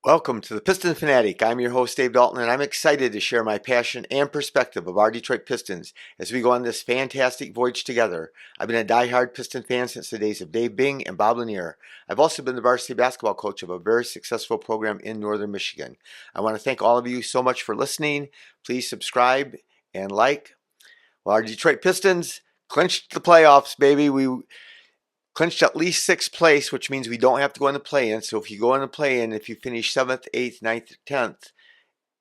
Welcome to the Piston Fanatic. I'm your host, Dave Dalton, and I'm excited to share my passion and perspective of our Detroit Pistons as we go on this fantastic voyage together. I've been a diehard Piston fan since the days of Dave Bing and Bob Lanier. I've also been the varsity basketball coach of a very successful program in northern Michigan. I want to thank all of you so much for listening. Please subscribe and like. Well, our Detroit Pistons clinched the playoffs, baby. We clinched at least sixth place, which means we don't have to go in the play-in. So if you go in the play-in, if you finish 7th, 8th, 9th, 10th,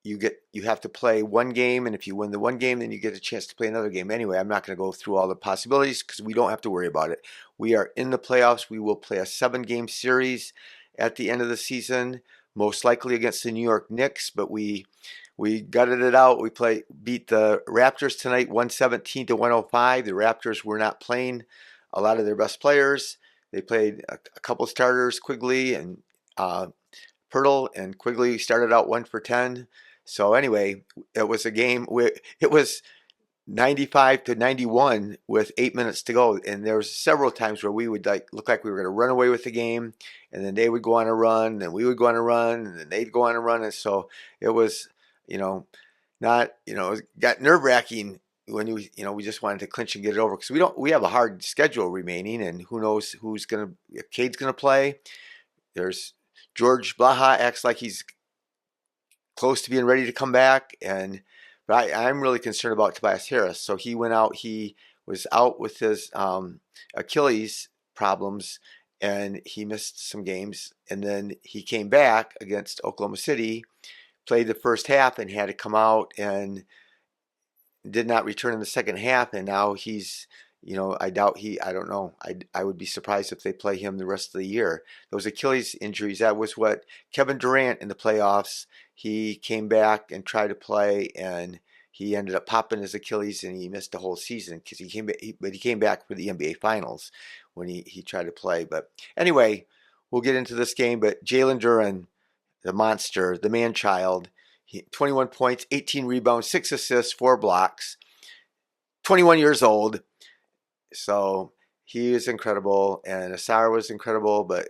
you have to play one game, and if you win the one game, then you get a chance to play another game. Anyway, I'm not going to go through all the possibilities because we don't have to worry about it. We are in the playoffs. We will play a 7-game series at the end of the season, most likely against the New York Knicks, but we gutted it out. Beat the Raptors tonight 117 to 105. The Raptors were not playing a lot of their best players. They played a couple starters, Quigley and Pirtle, and Quigley started out 1 for 10. So anyway, it was a game. It was 95 to 91 with 8 minutes to go, and there was several times where we would look like we were going to run away with the game, and then they would go on a run, and we would go on a run, and then they'd go on a run, and so it was, it got nerve-wracking when we just wanted to clinch and get it over because we have a hard schedule remaining, and who knows if Cade's gonna play. There's George Blaha acts like he's close to being ready to come back, but I'm really concerned about Tobias Harris. So he went out. He was out with his Achilles problems, and he missed some games, and then he came back against Oklahoma City, played the first half, and had to come out and did not return in the second half, and now he's, I don't know. I would be surprised if they play him the rest of the year. Those Achilles injuries, that was what Kevin Durant in the playoffs, he came back and tried to play, and he ended up popping his Achilles, and he missed the whole season because he came back for the NBA Finals when he tried to play. But anyway, we'll get into this game, but Jalen Duren, the monster, the man-child, 21 points, 18 rebounds, 6 assists, 4 blocks, 21 years old. So he is incredible, and Ausar was incredible, but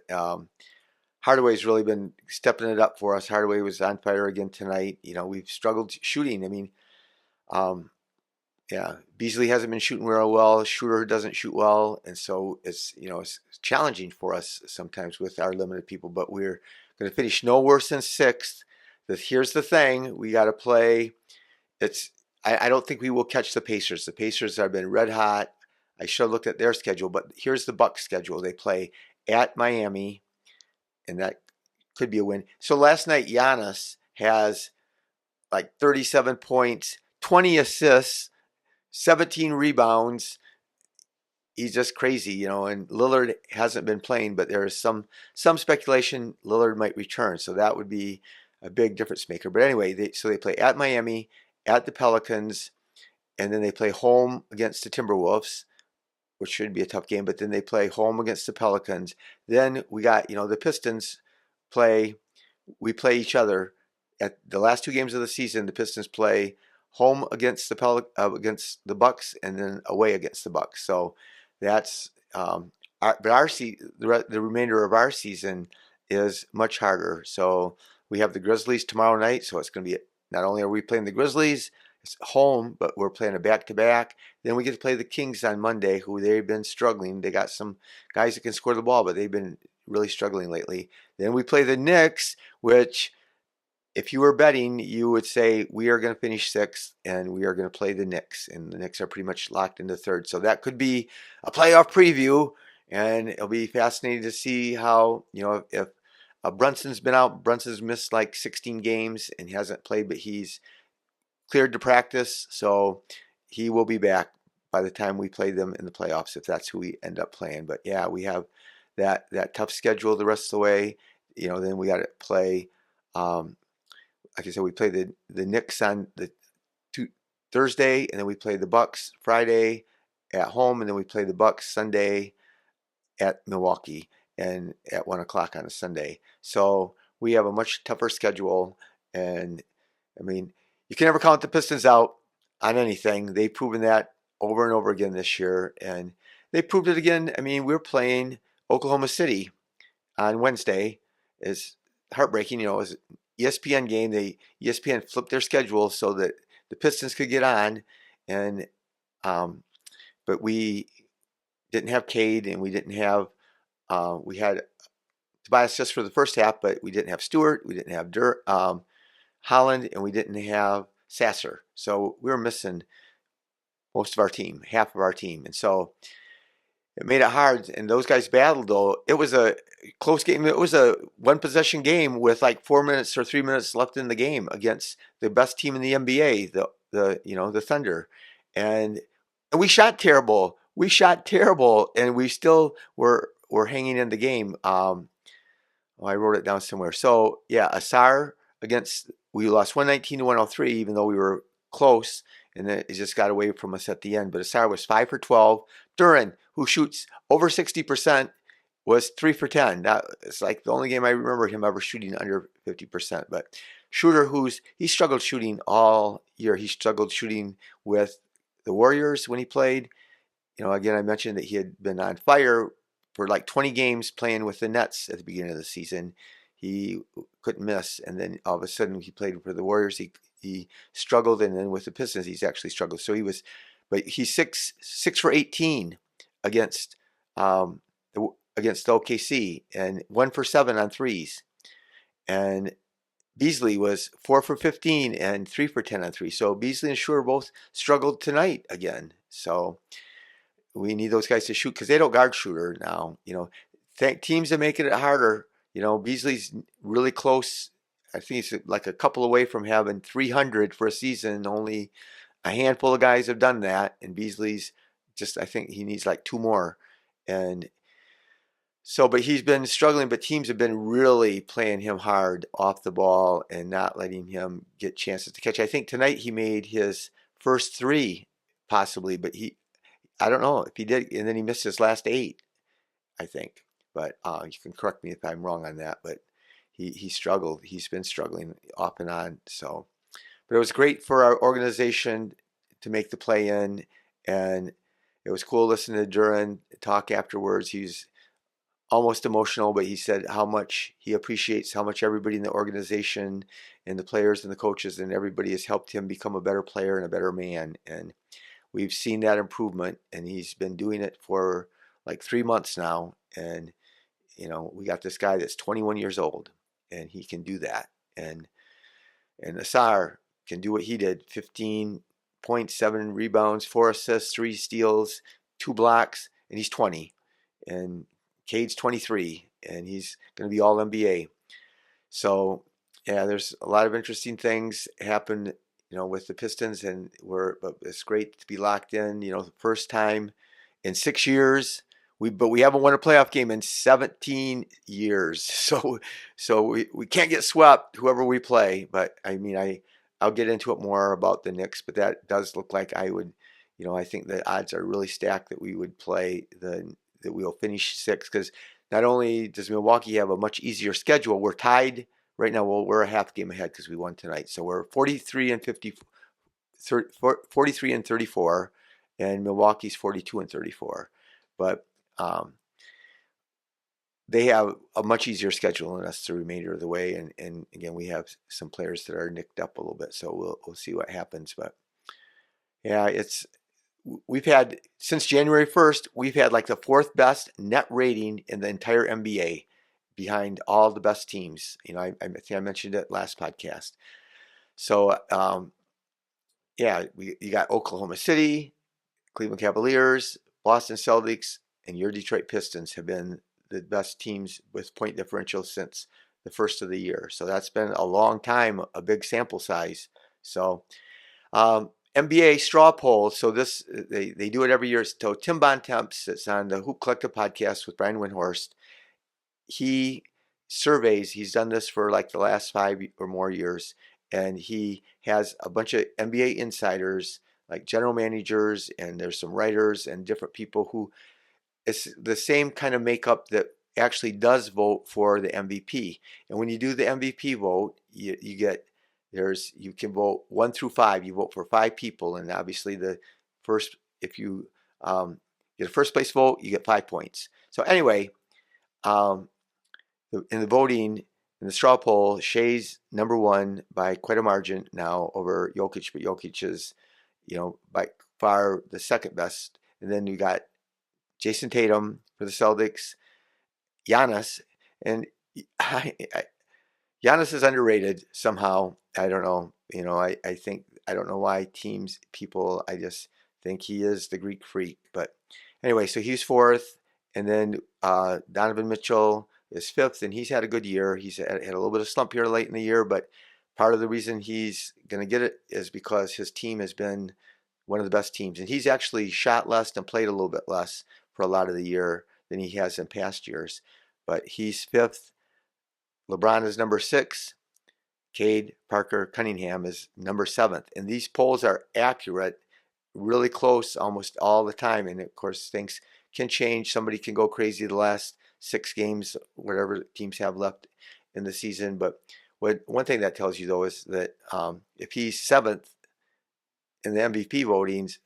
Hardaway's really been stepping it up for us. Hardaway was on fire again tonight. We've struggled shooting. I mean, Beasley hasn't been shooting real well. Shooter doesn't shoot well, and so it's challenging for us sometimes with our limited people, but we're going to finish no worse than 6th. Here's the thing: we got to play. I don't think we will catch the Pacers. The Pacers have been red hot. I should have looked at their schedule, but here's the Bucks schedule. They play at Miami, and that could be a win. So last night, Giannis has like 37 points, 20 assists, 17 rebounds. He's just crazy, and Lillard hasn't been playing, but there is some speculation Lillard might return, so that would be a big difference maker. But anyway, they play at Miami, at the Pelicans, and then they play home against the Timberwolves, which should be a tough game, but then they play home against the Pelicans. Then we got, the Pistons we play each other at the last 2 games of the season. The Pistons play home against against the Bucks, and then away against the Bucks. So that's the remainder of our season is much harder. So we have the Grizzlies tomorrow night, so it's going to be, not only are we playing the Grizzlies, it's home, but we're playing a back-to-back. Then we get to play the Kings on Monday, who they've been struggling. They got some guys that can score the ball, but they've been really struggling lately. Then we play the Knicks, which, if you were betting, you would say we are going to finish 6th, and we are going to play the Knicks, and the Knicks are pretty much locked into 3rd. So that could be a playoff preview, and it'll be fascinating to see how, if Brunson's been out. Brunson's missed like 16 games and hasn't played, but he's cleared to practice, so he will be back by the time we play them in the playoffs, if that's who we end up playing. But yeah, we have that tough schedule the rest of the way. Then we got to play, like I said, we play the Knicks on the Thursday, and then we play the Bucks Friday at home, and then we play the Bucks Sunday at Milwaukee, and at 1 o'clock on a Sunday. So we have a much tougher schedule, and I mean, you can never count the Pistons out on anything. They've proven that over and over again this year, and they proved it again. I mean, we're playing Oklahoma City on Wednesday. heartbreaking. It was an ESPN game. ESPN flipped their schedule so that the Pistons could get on, and but we didn't have Cade, and we didn't have we had Tobias just for the first half, but we didn't have Stewart, we didn't have Holland, and we didn't have Sasser. So we were missing most of our team, half of our team, and so it made it hard. And those guys battled, though. It was a close game. It was a one possession game with like 4 minutes or 3 minutes left in the game against the best team in the NBA, the Thunder, and we shot terrible. We shot terrible, and we still were hanging in the game. I wrote it down somewhere. So yeah, Ausar against we lost 119 to 103, even though we were close, and then it just got away from us at the end. But Ausar was 5 for 12. Duren, who shoots over 60%, was 3 for 10. It's like the only game I remember him ever shooting under 50%. But Shooter, he struggled shooting all year. He struggled shooting with the Warriors when he played. Again, I mentioned that he had been on fire for like 20 games playing with the Nets at the beginning of the season. He couldn't miss, and then all of a sudden he played for the Warriors. He struggled, and then with the Pistons he's actually struggled. So he's 6 for 18 against against OKC, and 1 for 7 on threes. And Beasley was 4 for 15 and 3 for 10 on threes. So Beasley and Shore both struggled tonight again. So we need those guys to shoot because they don't guard Shooter now. Teams are making it harder. Beasley's really close. I think he's like a couple away from having 300 for a season. Only a handful of guys have done that, and Beasley's I think he needs like 2 more. And so, but he's been struggling, but teams have been really playing him hard off the ball and not letting him get chances to catch. I think tonight he made his first 3 possibly, but I don't know if he did, and then he missed his last 8, I think. But you can correct me if I'm wrong on that. But he struggled. He's been struggling off and on. So, but it was great for our organization to make the play in, and it was cool listening to Duren talk afterwards. He's almost emotional, but he said how much he appreciates how much everybody in the organization and the players and the coaches and everybody has helped him become a better player and a better man. And we've seen that improvement, and he's been doing it for like 3 months now. And we got this guy that's 21 years old, and he can do that. And Ausar can do what he did: 15 points, 7 rebounds, 4 assists, 3 steals, 2 blocks, and he's 20. And Cade's 23, and he's going to be all NBA. So yeah, there's a lot of interesting things happen with the Pistons, but it's great to be locked in. The first time in 6 years, but we haven't won a playoff game in 17 years. So we can't get swept, whoever we play. But I mean, I'll get into it more about the Knicks, but that does look like I would, I think the odds are really stacked that we would play that we'll finish 6, because not only does Milwaukee have a much easier schedule, we're tied right now. Well, we're a half game ahead because we won tonight. So we're 43 and 34, and Milwaukee's 42 and 34. But they have a much easier schedule than us the remainder of the way. And again, we have some players that are nicked up a little bit. So we'll see what happens. But yeah, we've had, since January 1st, we've had like the 4th best net rating in the entire NBA, behind all the best teams. I think I mentioned it last podcast. So yeah, you got Oklahoma City, Cleveland Cavaliers, Boston Celtics, and your Detroit Pistons have been the best teams with point differential since the first of the year. So that's been a long time, a big sample size. So NBA straw poll. So they do it every year. So Tim Bontemps, it's on the Hoop Collective podcast with Brian Windhorst. He surveys. He's done this for like the last 5 or more years, and he has a bunch of NBA insiders, like general managers, and there's some writers and different people who it's the same kind of makeup that actually does vote for the MVP. And when you do the MVP vote, you can vote 1 through 5. You vote for 5 people, and obviously if you get a first place vote, you get 5 points. So anyway, in the voting, In the straw poll, Shea's number one by quite a margin now over Jokic, but Jokic is, by far the second best. And then you got Jason Tatum for the Celtics, Giannis, and Giannis is underrated somehow. I don't know. I think, I don't know why people, I just think he is the Greek freak. But anyway, so he's fourth. And then Donovan Mitchell is fifth, and he's had a good year. He's had a little bit of slump here late in the year, but part of the reason he's going to get it is because his team has been one of the best teams. And he's actually shot less and played a little bit less for a lot of the year than he has in past years. But he's fifth. LeBron is number six. Cade, Parker, Cunningham is number seventh. And these polls are accurate, really close almost all the time. And of course, things can change. Somebody can go crazy the last 6 games, whatever teams have left in the season. But one thing that tells you, though, is that if he's seventh in the MVP votings,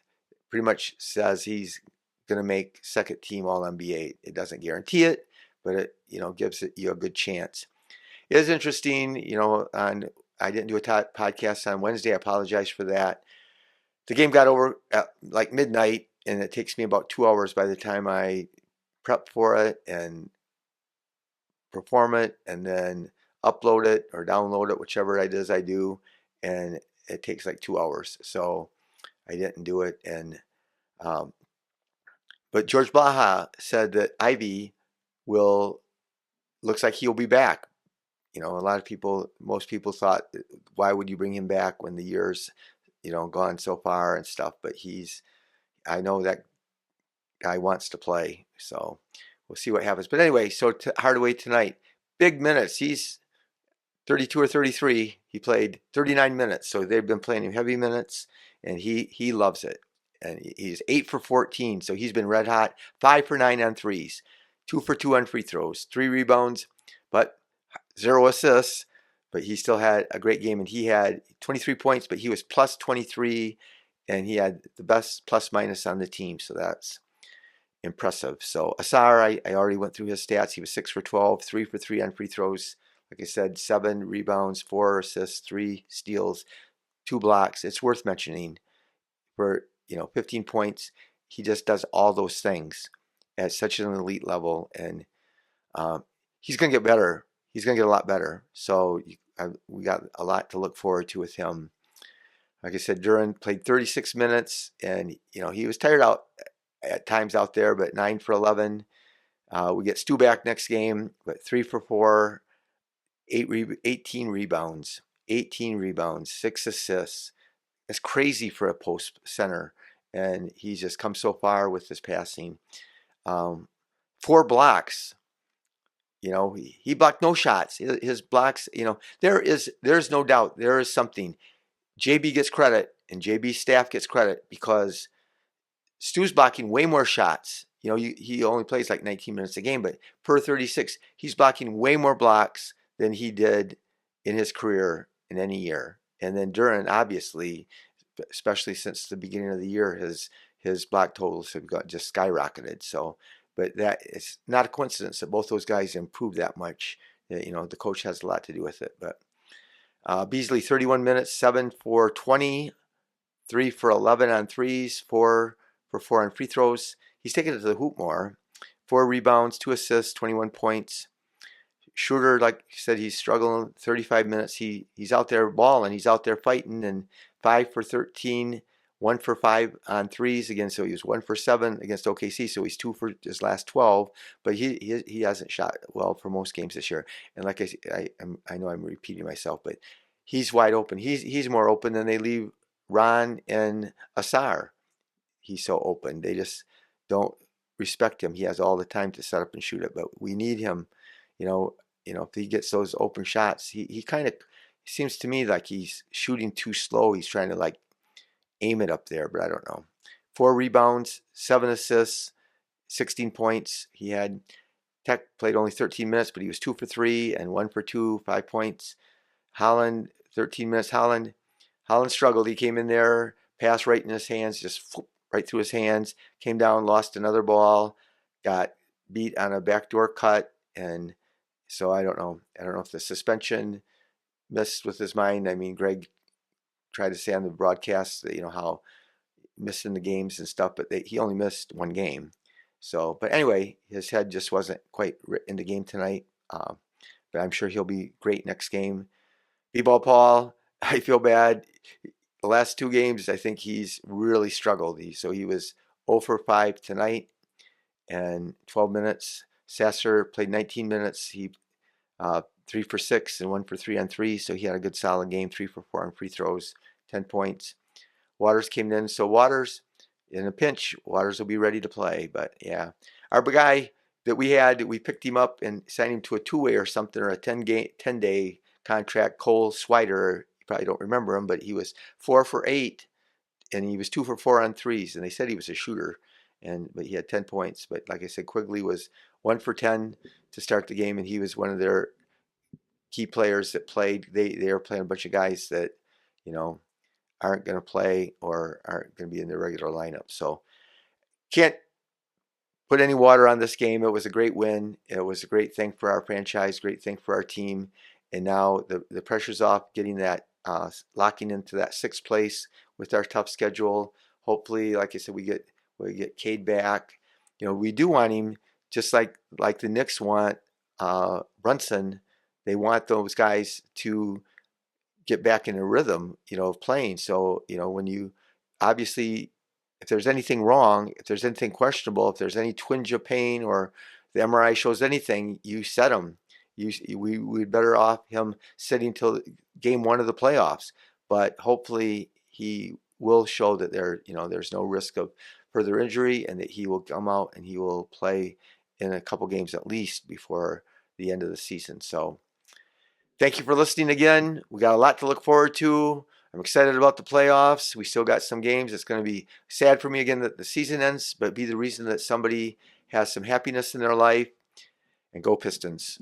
pretty much says he's going to make second team All NBA. It doesn't guarantee it, but it gives you a good chance. It is interesting, I didn't do a podcast on Wednesday. I apologize for that. The game got over at like midnight, and it takes me about 2 hours by the time I prep for it and perform it, and then upload it or download it, whichever it is I do, and it takes like 2 hours. So I didn't do it, and but George Blaha said that Ivy looks like he'll be back. A lot of people, most people thought, why would you bring him back when the year's, gone so far and stuff? But I know that guy wants to play, so we'll see what happens. But anyway, so Hardaway tonight, big minutes. He's 32 or 33. He played 39 minutes, so they've been playing him heavy minutes, and he loves it. And he's 8 for 14, so he's been red hot. 5 for 9 on threes, 2 for 2 on free throws, 3 rebounds, but 0 assists, but he still had a great game, and he had 23 points, but he was plus 23, and he had the best plus minus on the team, so that's impressive. So Ausar, I already went through his stats. He was 6 for 12, 3 for 3 on free throws. Like I said, 7 rebounds, 4 assists, 3 steals, 2 blocks. It's worth mentioning for 15 points. He just does all those things at such an elite level, and he's going to get better. He's going to get a lot better. So we got a lot to look forward to with him. Like I said, Duren played 36 minutes, and he was tired out at times out there, but 9 for 11. We get Stu back next game, but 3 for 4, 18 rebounds, 6 assists. That's crazy for a post center, and he's just come so far with his passing. 4 blocks. He blocked no shots. His blocks, there's no doubt there is something. JB gets credit, and JB's staff gets credit, because Stu's blocking way more shots. He only plays like 19 minutes a game, but per 36, he's blocking way more blocks than he did in his career in any year. And then Duren, obviously, especially since the beginning of the year, his block totals have just skyrocketed. So, but that it's not a coincidence that both those guys improved that much. The coach has a lot to do with it. But Beasley, 31 minutes, 7 for 20, 3 for 11 on threes, 4 for 4 on free throws. He's taken it to the hoop more. 4 rebounds, 2 assists, 21 points. Schroeder, like I said, he's struggling. 35 minutes. He's out there balling. He's out there fighting, and 5 for 13, 1 for 5 on threes again. So he was 1 for 7 against OKC. So he's 2 for his last 12. But he hasn't shot well for most games this year. And like I know I'm repeating myself, but he's wide open. He's more open than they leave Ron and Ausar. He's so open. They just don't respect him. He has all the time to set up and shoot it, but we need him. If he gets those open shots, he kind of seems to me like he's shooting too slow. He's trying to like aim it up there, but I don't know. 4 rebounds, 7 assists, 16 points. He had Tech played only 13 minutes, but he was 2 for 3 and 1 for 2, 5 points. Holland, 13 minutes. Holland struggled. He came in there, passed right in his hands, just right through his hands. Came down, lost another ball, got beat on a backdoor cut, and So I don't know. I don't know if the suspension messed with his mind. I mean, Greg tried to say on the broadcast that, how missing the games and stuff, but he only missed one game. So, but anyway, his head just wasn't quite in the game tonight. But I'm sure he'll be great next game. B-ball Paul, I feel bad. The last two games, I think he's really struggled. He was 0 for 5 tonight and 12 minutes. Sasser played 19 minutes. He 3 for 6 and 1 for 3 on 3. So he had a good solid game. 3 for 4 on free throws, 10 points. Waters came in. So Waters, in a pinch, Waters will be ready to play. But yeah, our guy that we picked him up and signed him to a two-way or something, or a 10-day contract. Cole Swider, you probably don't remember him, but he was 4 for 8, and he was 2 for 4 on threes. And they said he was a shooter, but he had 10 points. But like I said, Quigley was 1 for 10 to start the game, and he was one of their key players that played. They are playing a bunch of guys that, aren't going to play or aren't going to be in the regular lineup. So can't put any water on this game. It was a great win. It was a great thing for our franchise, great thing for our team. And now the pressure's off, getting that locking into that 6th place with our tough schedule. Hopefully, like I said, we get Cade back. We do want him, just like the Knicks want Brunson. They want those guys to get back in a rhythm, of playing. So, when you obviously, if there's anything wrong, if there's anything questionable, if there's any twinge of pain or the MRI shows anything, you set him. We'd better off him sitting till game 1 of the playoffs. But hopefully he will show that there's no risk of further injury, and that he will come out and he will play in a couple games at least before the end of the season. So thank you for listening again. We got a lot to look forward to. I'm excited about the playoffs. We still got some games. It's going to be sad for me again that the season ends, but be the reason that somebody has some happiness in their life. And go Pistons.